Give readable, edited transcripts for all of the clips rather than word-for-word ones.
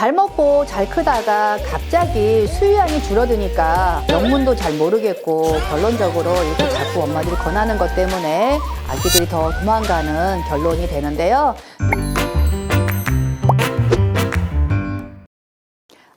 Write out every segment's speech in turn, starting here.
잘 먹고 잘 크다가 갑자기 수유량이 줄어드니까 영문도 잘 모르겠고 결론적으로 이렇게 자꾸 엄마들이 권하는 것 때문에 아기들이 더 도망가는 결론이 되는데요.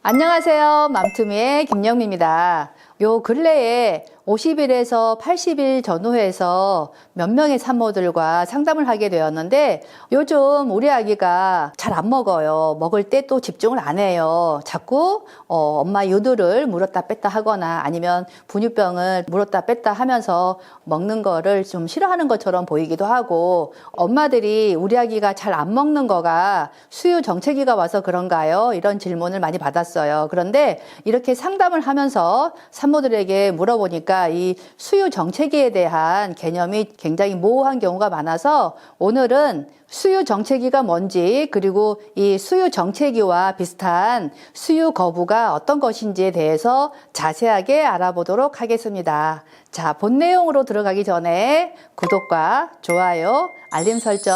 안녕하세요. 맘투미의 김영미입니다. 요 근래에 50일에서 80일 전후해서 몇 명의 산모들과 상담을 하게 되었는데 요즘 우리 아기가 잘 안 먹어요. 먹을 때 또 집중을 안 해요. 자꾸 엄마 유두를 물었다 뺐다 하거나 아니면 분유병을 물었다 뺐다 하면서 먹는 거를 좀 싫어하는 것처럼 보이기도 하고 엄마들이 우리 아기가 잘 안 먹는 거가 수유 정체기가 와서 그런가요? 이런 질문을 많이 받았어요. 그런데 이렇게 상담을 하면서 산모들에게 물어보니까 이 수유 정체기에 대한 개념이 굉장히 모호한 경우가 많아서 오늘은 수유 정체기가 뭔지 그리고 이 수유 정체기와 비슷한 수유 거부가 어떤 것인지에 대해서 자세하게 알아보도록 하겠습니다. 자, 본 내용으로 들어가기 전에 구독과 좋아요, 알림 설정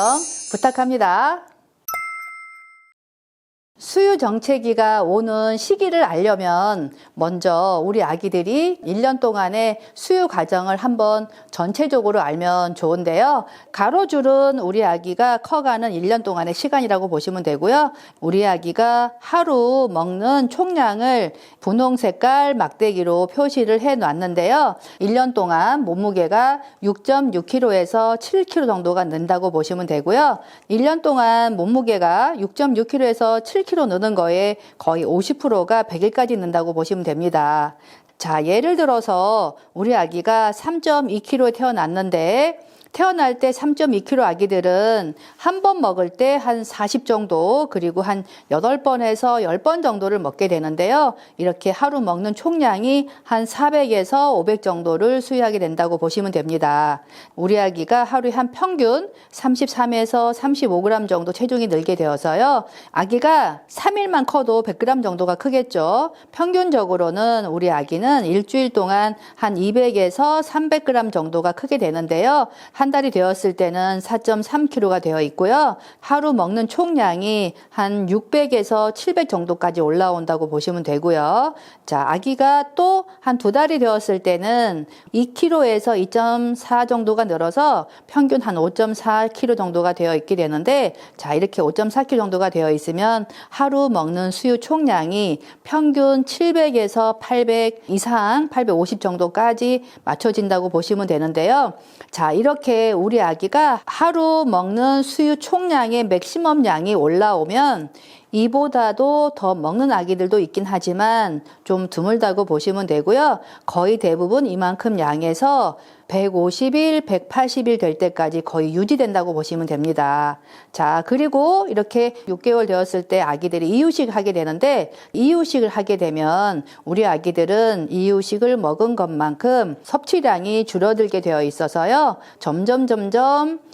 부탁합니다. 수유 정체기가 오는 시기를 알려면 먼저 우리 아기들이 1년 동안의 수유 과정을 한번 전체적으로 알면 좋은데요. 가로줄은 우리 아기가 커가는 1년 동안의 시간이라고 보시면 되고요. 우리 아기가 하루 먹는 총량을 분홍 색깔 막대기로 표시를 해 놨는데요. 1년 동안 몸무게가 6.6kg에서 7kg 정도가 는다고 보시면 되고요. 1년 동안 몸무게가 6.6kg에서 7kg 느는 거에 거의 50%가 100일까지 는다고 보시면 됩니다. 자, 예를 들어서 우리 아기가 3.2kg에 태어났는데 태어날 때 3.2kg 아기들은 한 번 먹을 때 한 40 정도 그리고 한 8번에서 10번 정도를 먹게 되는데요. 이렇게 하루 먹는 총량이 한 400에서 500 정도를 수유하게 된다고 보시면 됩니다. 우리 아기가 하루에 한 평균 33에서 35g 정도 체중이 늘게 되어서요. 아기가 3일만 커도 100g 정도가 크겠죠. 평균적으로는 우리 아기는 일주일 동안 한 200에서 300g 정도가 크게 되는데요. 한 달이 되었을 때는 4.3kg가 되어 있고요. 하루 먹는 총량이 한 600에서 700 정도까지 올라온다고 보시면 되고요. 자, 아기가 또 한 2달이 되었을 때는 2kg에서 2.4 정도가 늘어서 평균 한 5.4kg 정도가 되어 있게 되는데 자, 이렇게 5.4kg 정도가 되어 있으면 하루 먹는 수유 총량이 평균 700에서 800 이상, 850 정도까지 맞춰진다고 보시면 되는데요. 자, 이렇게 우리 아기가 하루 먹는 수유 총량의 맥시멈 양이 올라오면 이보다도 더 먹는 아기들도 있긴 하지만 좀 드물다고 보시면 되고요. 거의 대부분 이만큼 양에서 150일, 180일 될 때까지 거의 유지된다고 보시면 됩니다. 자, 그리고 이렇게 6개월 되었을 때 아기들이 이유식을 하게 되는데 이유식을 하게 되면 우리 아기들은 이유식을 먹은 것만큼 섭취량이 줄어들게 되어 있어서요. 점점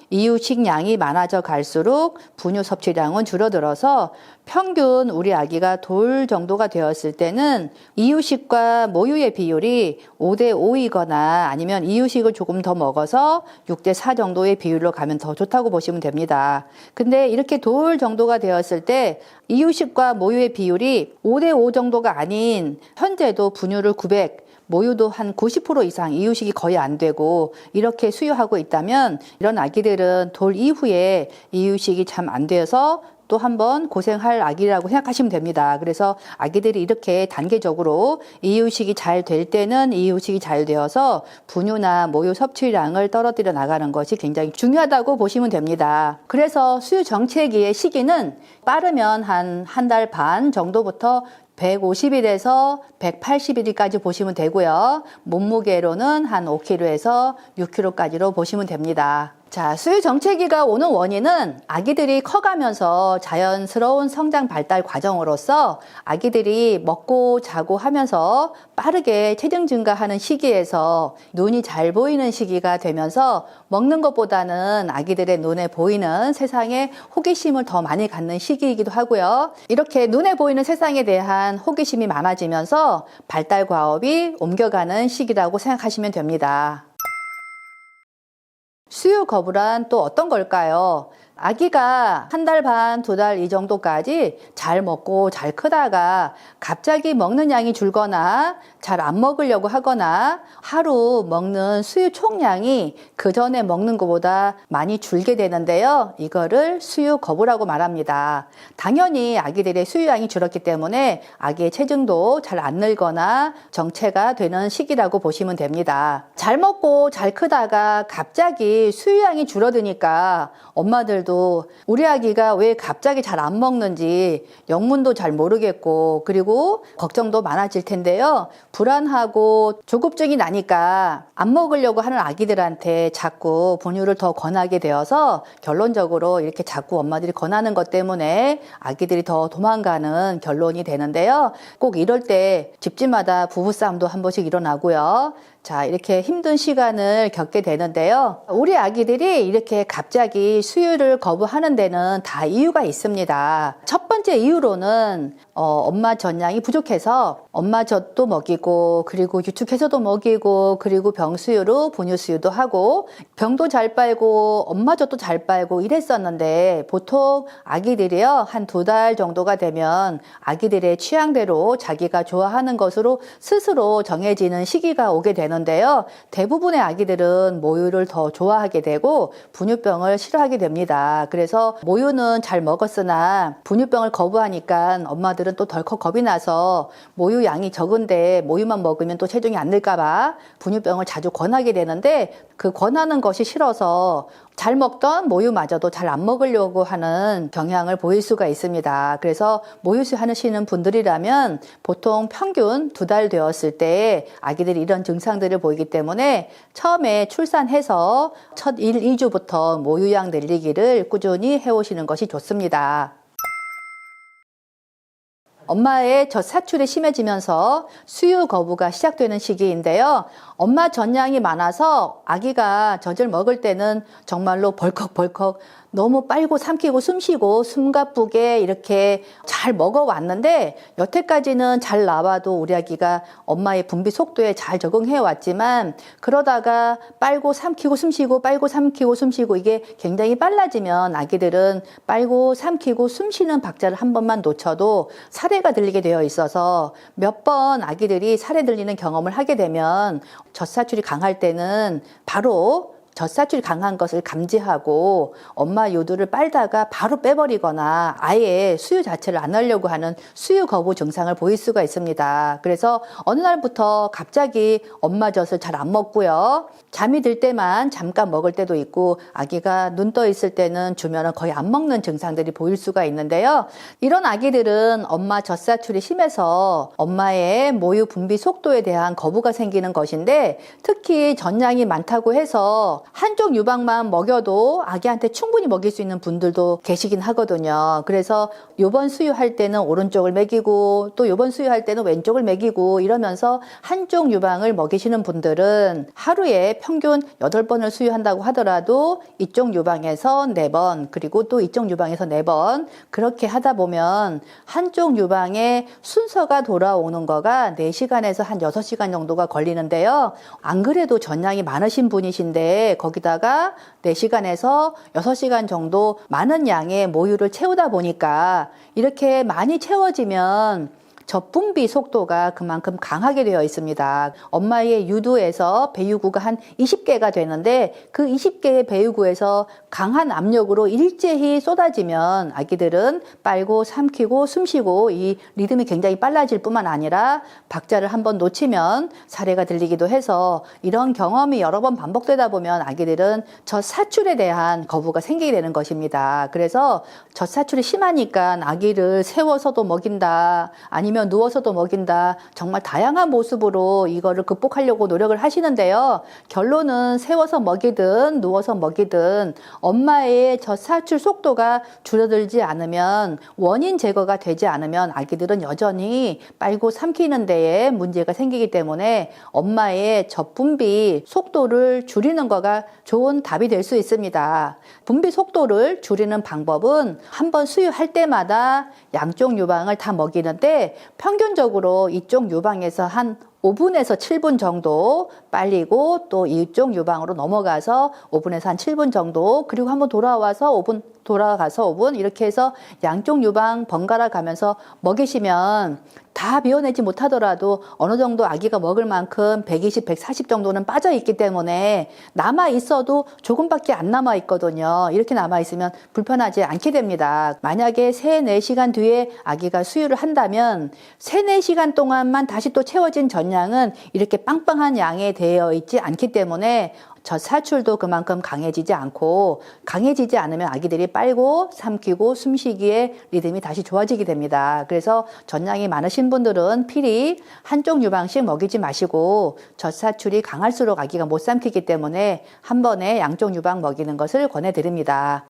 이유식 양이 많아져 갈수록 분유 섭취량은 줄어들어서 평균 우리 아기가 돌 정도가 되었을 때는 이유식과 모유의 비율이 5대5이거나 아니면 이유식을 조금 더 먹어서 6대4 정도의 비율로 가면 더 좋다고 보시면 됩니다. 근데 이렇게 돌 정도가 되었을 때 이유식과 모유의 비율이 5대5 정도가 아닌 현재도 분유를 900 모유도 한 90% 이상 이유식이 거의 안 되고 이렇게 수유하고 있다면 이런 아기들은 돌 이후에 이유식이 참 안 되어서 또 한번 고생할 아기라고 생각하시면 됩니다. 그래서 아기들이 이렇게 단계적으로 이유식이 잘 될 때는 이유식이 잘 되어서 분유나 모유 섭취량을 떨어뜨려 나가는 것이 굉장히 중요하다고 보시면 됩니다. 그래서 수유 정체기의 시기는 빠르면 한 달 반 정도부터 150일에서 180일까지 보시면 되고요. 몸무게로는 한 5kg에서 6kg까지로 보시면 됩니다. 자, 수유 정체기가 오는 원인은 아기들이 커가면서 자연스러운 성장 발달 과정으로서 아기들이 먹고 자고 하면서 빠르게 체중 증가하는 시기에서 눈이 잘 보이는 시기가 되면서 먹는 것보다는 아기들의 눈에 보이는 세상에 호기심을 더 많이 갖는 시기이기도 하고요. 이렇게 눈에 보이는 세상에 대한 호기심이 많아지면서 발달 과업이 옮겨가는 시기라고 생각하시면 됩니다. 수유 거부란 또 어떤 걸까요? 아기가 한 달 반, 두 달 이 정도까지 잘 먹고 잘 크다가 갑자기 먹는 양이 줄거나 잘 안 먹으려고 하거나 하루 먹는 수유 총량이 그 전에 먹는 것보다 많이 줄게 되는데요. 이거를 수유 거부라고 말합니다. 당연히 아기들의 수유량이 줄었기 때문에 아기의 체중도 잘 안 늘거나 정체가 되는 시기라고 보시면 됩니다. 잘 먹고 잘 크다가 갑자기 수유량이 줄어드니까 엄마들도 우리 아기가 왜 갑자기 잘 안 먹는지 영문도 잘 모르겠고 그리고 걱정도 많아질 텐데요. 불안하고 조급증이 나니까 안 먹으려고 하는 아기들한테 자꾸 분유를 더 권하게 되어서 결론적으로 이렇게 자꾸 엄마들이 권하는 것 때문에 아기들이 더 도망가는 결론이 되는데요. 꼭 이럴 때 집집마다 부부싸움도 한 번씩 일어나고요. 자, 이렇게 힘든 시간을 겪게 되는데요. 우리 아기들이 이렇게 갑자기 수유를 거부하는 데는 다 이유가 있습니다. 첫 번째 이유로는 엄마 젖량이 부족해서 엄마 젖도 먹이고 그리고 유축해서도 먹이고 그리고 병수유로 분유수유도 하고 병도 잘 빨고 엄마 젖도 잘 빨고 이랬었는데 보통 아기들이요 한 2달 정도가 되면 아기들의 취향대로 자기가 좋아하는 것으로 스스로 정해지는 시기가 오게 되는데요. 대부분의 아기들은 모유를 더 좋아하게 되고 분유병을 싫어하게 됩니다. 그래서 모유는 잘 먹었으나 분유병을 거부하니까 엄마들은 또 덜컥 겁이 나서 모유 양이 적은데 모유만 먹으면 또 체중이 안 늘까봐 분유병을 자주 권하게 되는데 그 권하는 것이 싫어서 잘 먹던 모유마저도 잘 안 먹으려고 하는 경향을 보일 수가 있습니다. 그래서 모유수유 하시는 분들이라면 보통 평균 2달 되었을 때 아기들이 이런 증상들을 보이기 때문에 처음에 출산해서 첫 1, 2주부터 모유양 늘리기를 꾸준히 해오시는 것이 좋습니다. 엄마의 젖 사출이 심해지면서 수유 거부가 시작되는 시기인데요. 엄마 젖량이 많아서 아기가 젖을 먹을 때는 정말로 벌컥벌컥 너무 빨고 삼키고 숨쉬고 숨가쁘게 이렇게 잘 먹어왔는데 여태까지는 잘 나와도 우리 아기가 엄마의 분비 속도에 잘 적응해 왔지만 그러다가 빨고 삼키고 숨쉬고 빨고 삼키고 숨쉬고 이게 굉장히 빨라지면 아기들은 빨고 삼키고 숨쉬는 박자를 한 번만 놓쳐도 사례가 들리게 되어 있어서 몇 번 아기들이 사례 들리는 경험을 하게 되면 젖사출이 강할 때는 바로 젖사출이 강한 것을 감지하고 엄마 요도를 빨다가 바로 빼버리거나 아예 수유 자체를 안 하려고 하는 수유 거부 증상을 보일 수가 있습니다. 그래서 어느 날부터 갑자기 엄마 젖을 잘 안 먹고요. 잠이 들 때만 잠깐 먹을 때도 있고 아기가 눈 떠 있을 때는 주면은 거의 안 먹는 증상들이 보일 수가 있는데요. 이런 아기들은 엄마 젖사출이 심해서 엄마의 모유 분비 속도에 대한 거부가 생기는 것인데 특히 젖량이 많다고 해서 한쪽 유방만 먹여도 아기한테 충분히 먹일 수 있는 분들도 계시긴 하거든요. 그래서 요번 수유할 때는 오른쪽을 먹이고 또 요번 수유할 때는 왼쪽을 먹이고 이러면서 한쪽 유방을 먹이시는 분들은 하루에 평균 8번을 수유한다고 하더라도 이쪽 유방에서 4번 그리고 또 이쪽 유방에서 4번 그렇게 하다 보면 한쪽 유방에 순서가 돌아오는 거가 4시간에서 한 6시간 정도가 걸리는데요. 안 그래도 젖량이 많으신 분이신데 거기다가 4시간에서 6시간 정도 많은 양의 모유를 채우다 보니까 이렇게 많이 채워지면 젖분비 속도가 그만큼 강하게 되어 있습니다. 엄마의 유두에서 배유구가 한 20개가 되는데 그 20개의 배유구에서 강한 압력으로 일제히 쏟아지면 아기들은 빨고 삼키고 숨쉬고 이 리듬이 굉장히 빨라질 뿐만 아니라 박자를 한번 놓치면 사례가 들리기도 해서 이런 경험이 여러 번 반복되다 보면 아기들은 젖사출에 대한 거부가 생기게 되는 것입니다. 그래서 젖사출이 심하니까 아기를 세워서도 먹인다 아니면 누워서도 먹인다 정말 다양한 모습으로 이거를 극복하려고 노력을 하시는데요. 결론은 세워서 먹이든 누워서 먹이든 엄마의 젖사출 속도가 줄어들지 않으면 원인 제거가 되지 않으면 아기들은 여전히 빨고 삼키는 데에 문제가 생기기 때문에 엄마의 젖분비 속도를 줄이는 거가 좋은 답이 될 수 있습니다. 분비 속도를 줄이는 방법은 한번 수유할 때마다 양쪽 유방을 다 먹이는데 평균적으로 이쪽 유방에서 한 5분에서 7분 정도 빨리고 또 이쪽 유방으로 넘어가서 5분에서 한 7분 정도 그리고 한번 돌아와서 5분 돌아가서 5분 이렇게 해서 양쪽 유방 번갈아 가면서 먹이시면 다 비워내지 못하더라도 어느 정도 아기가 먹을 만큼 120, 140 정도는 빠져 있기 때문에 남아 있어도 조금밖에 안 남아 있거든요. 이렇게 남아 있으면 불편하지 않게 됩니다. 만약에 3, 4시간 뒤에 아기가 수유를 한다면 3, 4시간 동안만 다시 또 채워진 전량은 이렇게 빵빵한 양에 되어 있지 않기 때문에 젖 사출도 그만큼 강해지지 않고 강해지지 않으면 아기들이 빨고 삼키고 숨쉬기에 리듬이 다시 좋아지게 됩니다. 그래서 전량이 많으신 분들은 필히 한쪽 유방씩 먹이지 마시고 젖 사출이 강할수록 아기가 못 삼키기 때문에 한 번에 양쪽 유방 먹이는 것을 권해드립니다.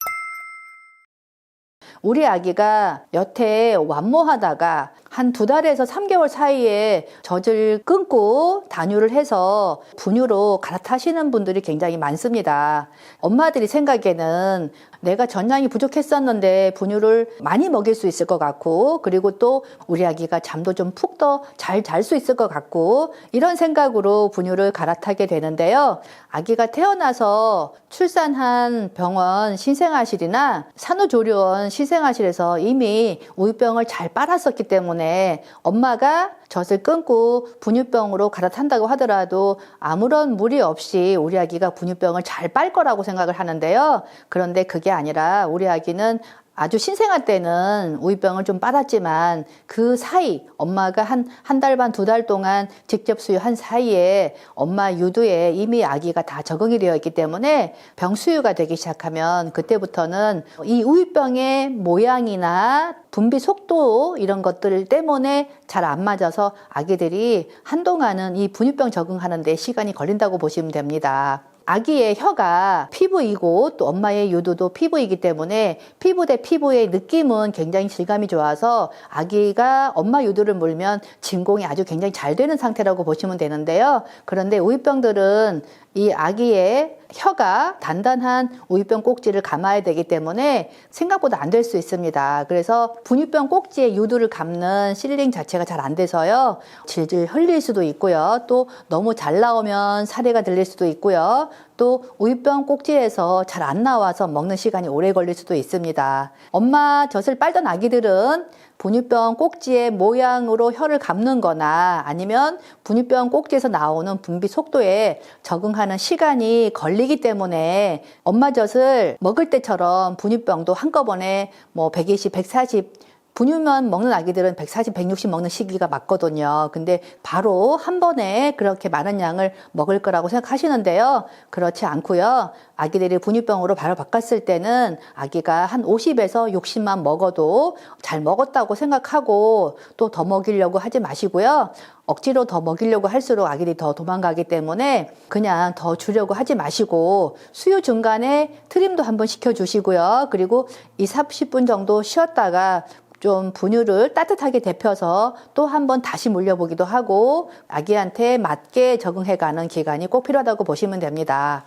우리 아기가 여태 완모하다가 한 2달에서 3개월 사이에 젖을 끊고 단유를 해서 분유로 갈아타시는 분들이 굉장히 많습니다. 엄마들이 생각에는 내가 전량이 부족했었는데 분유를 많이 먹일 수 있을 것 같고 그리고 또 우리 아기가 잠도 좀 푹 더 잘 잘 수 있을 것 같고 이런 생각으로 분유를 갈아타게 되는데요. 아기가 태어나서 출산한 병원 신생아실이나 산후조리원 신생아실에서 이미 우유병을 잘 빨았었기 때문에 엄마가 젖을 끊고 분유병으로 갈아탄다고 하더라도 아무런 무리 없이 우리 아기가 분유병을 잘 빨 거라고 생각을 하는데요. 그런데 그게 아니라 우리 아기는 아주 신생아 때는 우유병을 좀 빨았지만 그 사이 엄마가 한 달 반, 2달 동안 직접 수유한 사이에 엄마 유두에 이미 아기가 다 적응이 되어 있기 때문에 병수유가 되기 시작하면 그때부터는 이 우유병의 모양이나 분비 속도 이런 것들 때문에 잘 안 맞아서 아기들이 한동안은 이 분유병 적응하는 데 시간이 걸린다고 보시면 됩니다. 아기의 혀가 피부이고 또 엄마의 유두도 피부이기 때문에 피부 대 피부의 느낌은 굉장히 질감이 좋아서 아기가 엄마 유두를 물면 진공이 아주 굉장히 잘 되는 상태라고 보시면 되는데요. 그런데 우유병들은 이 아기의 혀가 단단한 우유병 꼭지를 감아야 되기 때문에 생각보다 안 될 수 있습니다. 그래서 분유병 꼭지에 유두를 감는 실링 자체가 잘 안 돼서요. 질질 흘릴 수도 있고요. 또 너무 잘 나오면 사례가 들릴 수도 있고요. 또 우유병 꼭지에서 잘 안 나와서 먹는 시간이 오래 걸릴 수도 있습니다. 엄마 젖을 빨던 아기들은 분유병 꼭지의 모양으로 혀를 감는 거나 아니면 분유병 꼭지에서 나오는 분비 속도에 적응하는 시간이 걸리기 때문에 엄마 젖을 먹을 때처럼 분유병도 한꺼번에 120, 140 분유만 먹는 아기들은 140, 160 먹는 시기가 맞거든요. 근데 바로 한 번에 그렇게 많은 양을 먹을 거라고 생각하시는데요. 그렇지 않고요. 아기들이 분유병으로 바로 바꿨을 때는 아기가 한 50에서 60만 먹어도 잘 먹었다고 생각하고 또 더 먹이려고 하지 마시고요. 억지로 더 먹이려고 할수록 아기들이 더 도망가기 때문에 그냥 더 주려고 하지 마시고 수유 중간에 트림도 한번 시켜주시고요. 그리고 20, 30분 정도 쉬었다가 좀 분유를 따뜻하게 데펴서 또 한 번 다시 물려보기도 하고 아기한테 맞게 적응해가는 기간이 꼭 필요하다고 보시면 됩니다.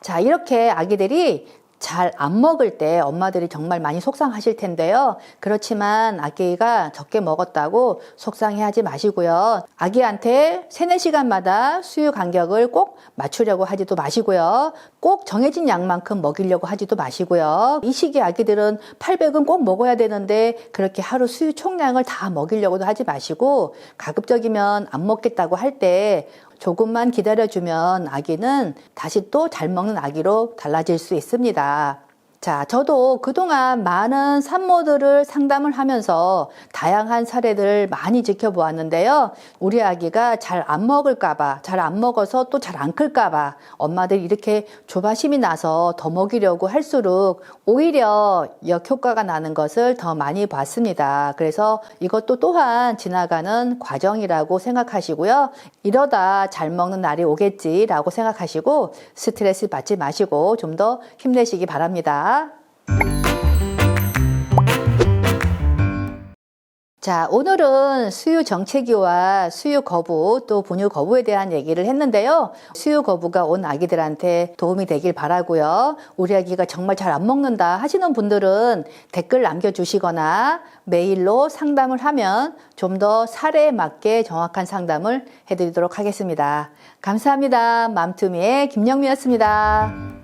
자, 이렇게 아기들이 잘 안 먹을 때 엄마들이 정말 많이 속상하실 텐데요. 그렇지만 아기가 적게 먹었다고 속상해하지 마시고요. 아기한테 3, 4시간마다 수유 간격을 꼭 맞추려고 하지도 마시고요. 꼭 정해진 양만큼 먹이려고 하지도 마시고요. 이 시기 아기들은 800은 꼭 먹어야 되는데 그렇게 하루 수유 총량을 다 먹이려고도 하지 마시고 가급적이면 안 먹겠다고 할 때 조금만 기다려주면 아기는 다시 또 잘 먹는 아기로 달라질 수 있습니다. 자, 저도 그동안 많은 산모들을 상담을 하면서 다양한 사례들을 많이 지켜보았는데요. 우리 아기가 잘 안 먹을까봐, 잘 안 먹어서 또 잘 안 클까봐 엄마들이 이렇게 조바심이 나서 더 먹이려고 할수록 오히려 역효과가 나는 것을 더 많이 봤습니다. 그래서 이것도 또한 지나가는 과정이라고 생각하시고요. 이러다 잘 먹는 날이 오겠지라고 생각하시고 스트레스 받지 마시고 좀 더 힘내시기 바랍니다. 자, 오늘은 수유 정체기와 수유 거부 또 분유 거부에 대한 얘기를 했는데요. 수유 거부가 온 아기들한테 도움이 되길 바라고요. 우리 아기가 정말 잘 안 먹는다 하시는 분들은 댓글 남겨주시거나 메일로 상담을 하면 좀 더 사례에 맞게 정확한 상담을 해드리도록 하겠습니다. 감사합니다. 맘투미의 김영미였습니다.